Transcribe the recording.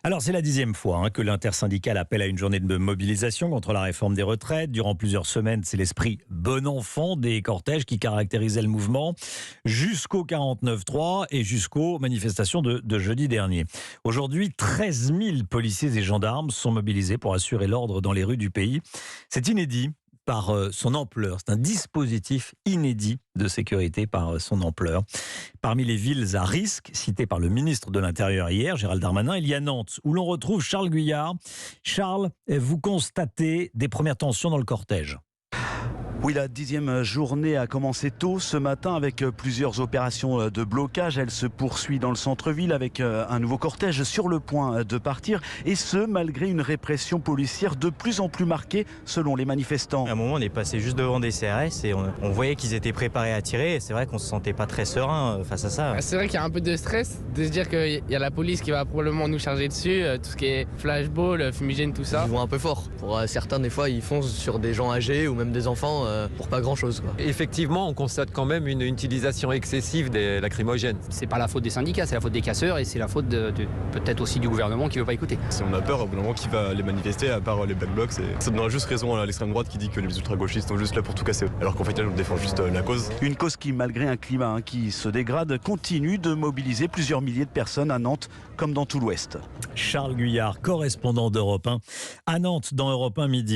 Alors, c'est la 10e fois que l'intersyndicale appelle à une journée de mobilisation contre la réforme des retraites. Durant plusieurs semaines, c'est l'esprit bon enfant des cortèges qui caractérisait le mouvement, jusqu'au 49.3 et jusqu'aux manifestations de jeudi dernier. Aujourd'hui, 13 000 policiers et gendarmes sont mobilisés pour assurer l'ordre dans les rues du pays. C'est inédit par son ampleur. C'est un dispositif inédit de sécurité par son ampleur. Parmi les villes à risque, citées par le ministre de l'Intérieur hier, Gérald Darmanin, il y a Nantes, où l'on retrouve Charles Guyard. Charles, vous constatez des premières tensions dans le cortège? Oui, la 10e journée a commencé tôt ce matin avec plusieurs opérations de blocage. Elle se poursuit dans le centre-ville avec un nouveau cortège sur le point de partir. Et ce, malgré une répression policière de plus en plus marquée selon les manifestants. À un moment, on est passé juste devant des CRS et on voyait qu'ils étaient préparés à tirer. Et c'est vrai qu'on se sentait pas très serein face à ça. C'est vrai qu'il y a un peu de stress de se dire qu'il y a la police qui va probablement nous charger dessus. Tout ce qui est flashball, fumigène, tout ça. Ils vont un peu fort. Pour certains, des fois, ils foncent sur des gens âgés ou même des enfants pour pas grand-chose. Effectivement, on constate quand même une utilisation excessive des lacrymogènes. C'est pas la faute des syndicats, c'est la faute des casseurs et c'est la faute peut-être aussi du gouvernement qui veut pas écouter. Si on a peur, au bout d'un moment, qui va les manifester à part les Black Blocs, ça donnera juste raison à l'extrême droite qui dit que les ultra-gauchistes sont juste là pour tout casser. Alors qu'en fait, là, on défend juste la cause. Une cause qui, malgré un climat qui se dégrade, continue de mobiliser plusieurs milliers de personnes à Nantes comme dans tout l'Ouest. Charles Guyard, correspondant d'Europe 1 à Nantes dans Europe 1 midi.